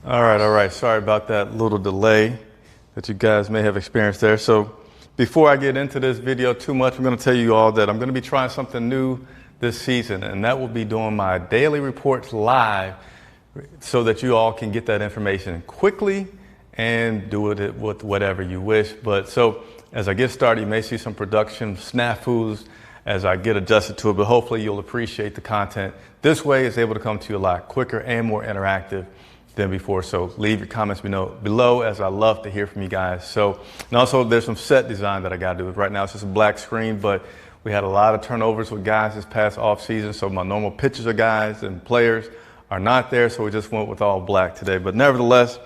All right. Sorry about that little delay that you guys may have experienced there. So before I get into this video too much, I'm going to tell you all that I'm going to be trying something new this season, and that will be doing my daily reports live so that you all can get that information quickly and do it with whatever you wish. But so as I get started, you may see some production snafus as I get adjusted to it, but hopefully you'll appreciate the content. This way it's able to come to you a lot quicker and more interactive than before. So leave your comments below as I love to hear from you guys. So, and also there's some set design that I got to do. Right now it's just a black screen, but we had a lot of turnovers with guys this past off season. So my normal pictures of guys and players are not there. So we just went with all black today. But nevertheless,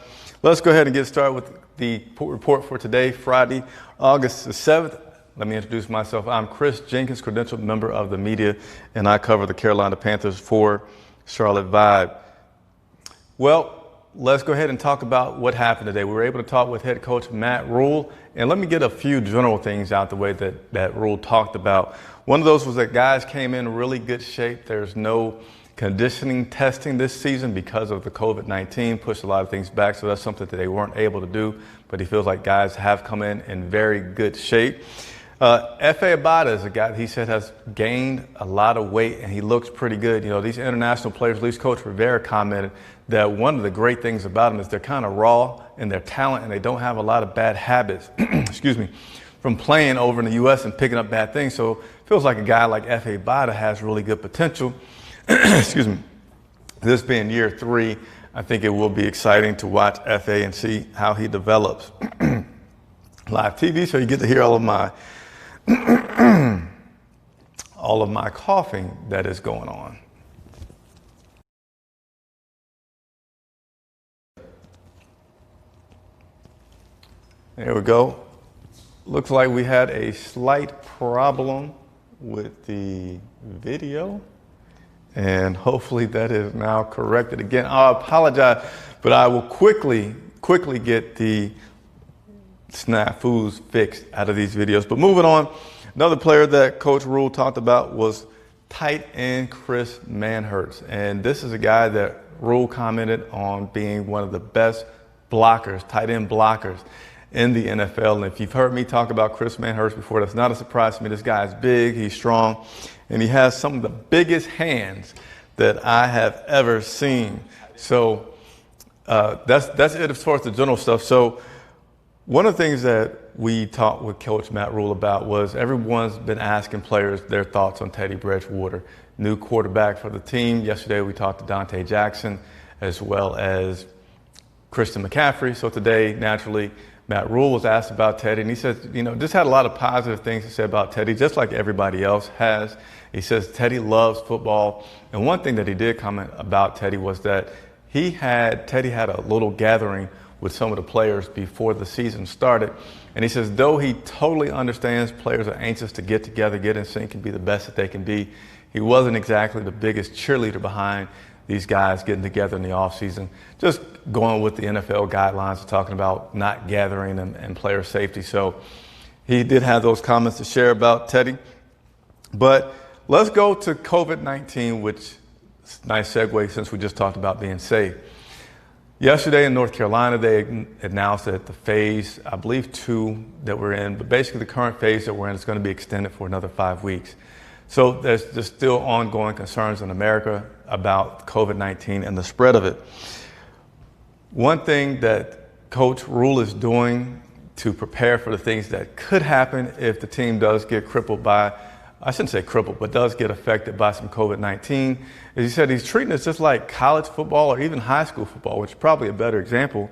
let's go ahead and get started with the report for today, Friday, August the 7th. Let me introduce myself. I'm Chris Jenkins, credentialed member of the media, and I cover the Carolina Panthers for Charlotte Vibe. Well, let's go ahead and talk about what happened today. We were able to talk with head coach Matt Rhule, and let me get a few general things out the way that Rhule talked about. One of those was that guys came in really good shape. There's no conditioning testing this season because of the COVID-19, pushed a lot of things back, so that's something that they weren't able to do, but he feels like guys have come in very good shape. F.A. Bada is a guy that he said has gained a lot of weight and he looks pretty good. You know, these international players, at least Coach Rivera commented that one of the great things about them is they're kind of raw in their talent and they don't have a lot of bad habits, excuse me, from playing over in the U.S. and picking up bad things. So it feels like a guy like F.A. Bada has really good potential. Excuse me. This being year 3, I think it will be exciting to watch F.A. and see how he develops. Live TV, so you get to hear all of my coughing that is going on. There we go. Looks like we had a slight problem with the video, and hopefully that is now corrected again. I apologize, but I will quickly get the snafus fixed out of these videos. But moving on, another player that Coach Rhule talked about was tight end Chris Manhertz. And this is a guy that Rhule commented on being one of the best blockers, tight end blockers in the NFL. And if you've heard me talk about Chris Manhertz before, that's not a surprise to me. This guy is big, he's strong, and he has some of the biggest hands that I have ever seen. So that's it as far as the general stuff. So one of the things that we talked with Coach Matt Rhule about was everyone's been asking players their thoughts on Teddy Bridgewater, new quarterback for the team. Yesterday we talked to Dante Jackson as well as Christian McCaffrey. So today, naturally, Matt Rhule was asked about Teddy, and he said, you know, just had a lot of positive things to say about Teddy, just like everybody else has. He says Teddy loves football. And one thing that he did comment about Teddy was that Teddy had a little gathering with some of the players before the season started. And he says, though he totally understands players are anxious to get together, get in sync, and be the best that they can be, he wasn't exactly the biggest cheerleader behind these guys getting together in the offseason, just going with the NFL guidelines, talking about not gathering and player safety. So he did have those comments to share about Teddy. But let's go to COVID-19, which is a nice segue since we just talked about being safe. Yesterday in North Carolina, they announced that the phase, I believe 2 that we're in, but basically the current phase that we're in is going to be extended for another 5 weeks. So there's still ongoing concerns in America about COVID-19 and the spread of it. One thing that Coach Rhule is doing to prepare for the things that could happen if the team does get crippled by, I shouldn't say crippled, but does get affected by some COVID-19, as he said, he's treating it just like college football or even high school football, which is probably a better example,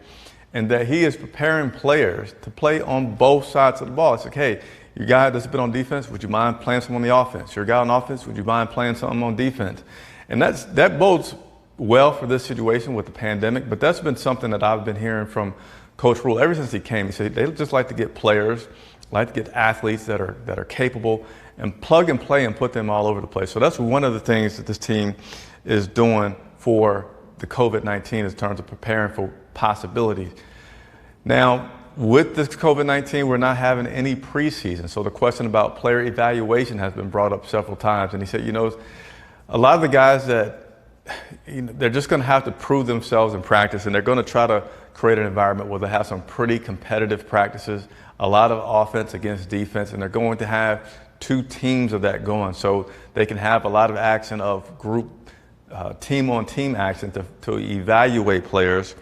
and that he is preparing players to play on both sides of the ball. It's like, hey, your guy that's been on defense, would you mind playing some on the offense? Your guy on offense, would you mind playing something on defense? And that bodes well for this situation with the pandemic, but that's been something that I've been hearing from Coach Rhule ever since he came. He said they just like to get players, like to get athletes that are capable and plug and play and put them all over the place. So that's one of the things that this team is doing for the COVID-19 in terms of preparing for possibilities. Now, with this COVID-19, we're not having any preseason. So the question about player evaluation has been brought up several times. And he said, you know, a lot of the guys that they're just going to have to prove themselves in practice, and they're going to try to create an environment where they have some pretty competitive practices, a lot of offense against defense, and they're going to have two teams of that going, so they can have a lot of action of group team-on-team action to evaluate players.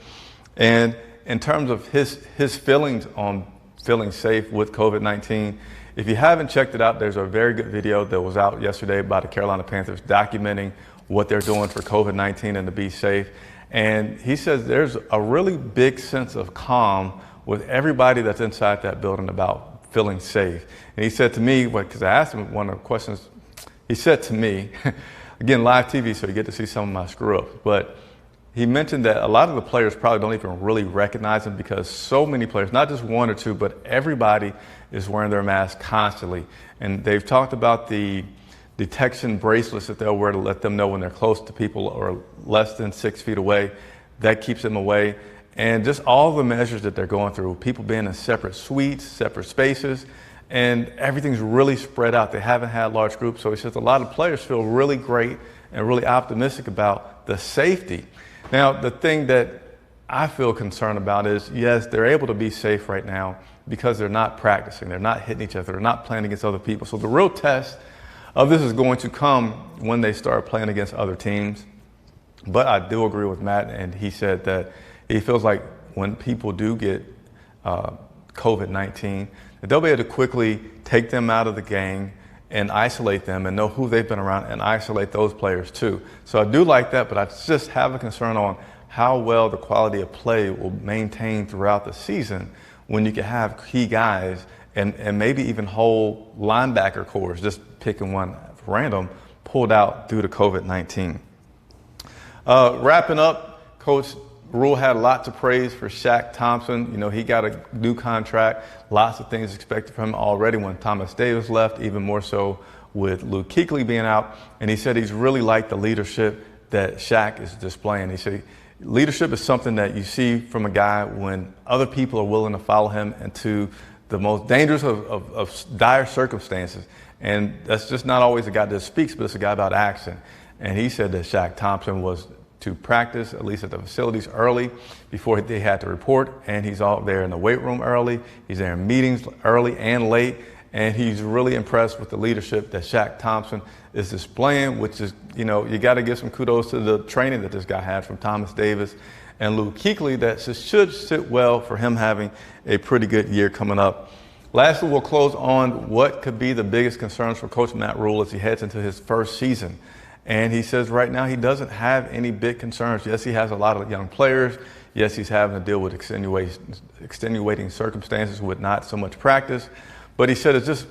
And in terms of his feelings on feeling safe with COVID-19, if you haven't checked it out, there's a very good video that was out yesterday by the Carolina Panthers documenting what they're doing for COVID-19 and to be safe. And he says there's a really big sense of calm with everybody that's inside that building about feeling safe. And he said to me, because I asked him one of the questions, he said to me, again, live TV, so you get to see some of my screw-ups, but he mentioned that a lot of the players probably don't even really recognize him because so many players, not just one or two, but everybody is wearing their mask constantly. And they've talked about the detection bracelets that they'll wear to let them know when they're close to people or less than 6 feet away. That keeps them away. And just all the measures that they're going through, people being in separate suites, separate spaces, and everything's really spread out. They haven't had large groups. So he says a lot of players feel really great and really optimistic about the safety. Now, the thing that I feel concerned about is, yes, they're able to be safe right now because they're not practicing, they're not hitting each other, they're not playing against other people. So the real test of this is going to come when they start playing against other teams. But I do agree with Matt, and he said that he feels like when people do get COVID-19, that they'll be able to quickly take them out of the gang and isolate them and know who they've been around and isolate those players too. So I do like that, but I just have a concern on how well the quality of play will maintain throughout the season when you can have key guys and maybe even whole linebacker cores, just picking one random, pulled out due to COVID-19. Wrapping up, Coach Rhule had a lot to praise for Shaq Thompson. You know, he got a new contract, lots of things expected from him already when Thomas Davis left, even more so with Luke Kuechly being out. And he said he's really liked the leadership that Shaq is displaying. He said leadership is something that you see from a guy when other people are willing to follow him into the most dangerous of dire circumstances. And that's just not always a guy that speaks, but it's a guy about action. And he said that Shaq Thompson was to practice, at least at the facilities, early before they had to report. And he's out there in the weight room early. He's there in meetings early and late. And he's really impressed with the leadership that Shaq Thompson is displaying, which is, you know, you got to give some kudos to the training that this guy had from Thomas Davis and Luke Kuechly that should sit well for him having a pretty good year coming up. Lastly, we'll close on what could be the biggest concerns for Coach Matt Rhule as he heads into his first season. And he says right now he doesn't have any big concerns. Yes, he has a lot of young players. Yes, he's having to deal with extenuating circumstances with not so much practice. But he said it's just,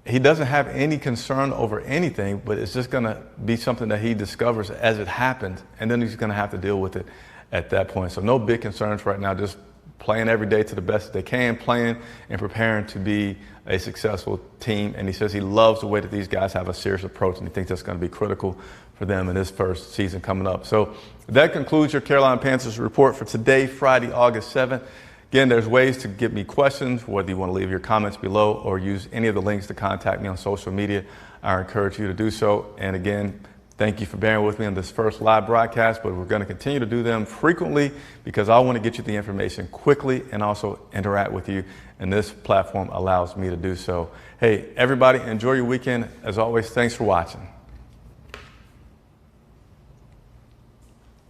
he doesn't have any concern over anything, but it's just going to be something that he discovers as it happens, and then he's going to have to deal with it at that point. So no big concerns right now, just playing every day to the best they can, playing and preparing to be a successful team. And he says he loves the way that these guys have a serious approach, and he thinks that's going to be critical for them in this first season coming up. So that concludes your Carolina Panthers report for today, Friday, August 7th. Again, there's ways to give me questions, whether you want to leave your comments below or use any of the links to contact me on social media. I encourage you to do so. And again, thank you for bearing with me on this first live broadcast, but we're going to continue to do them frequently because I want to get you the information quickly and also interact with you. And this platform allows me to do so. Hey, everybody, enjoy your weekend. As always, thanks for watching.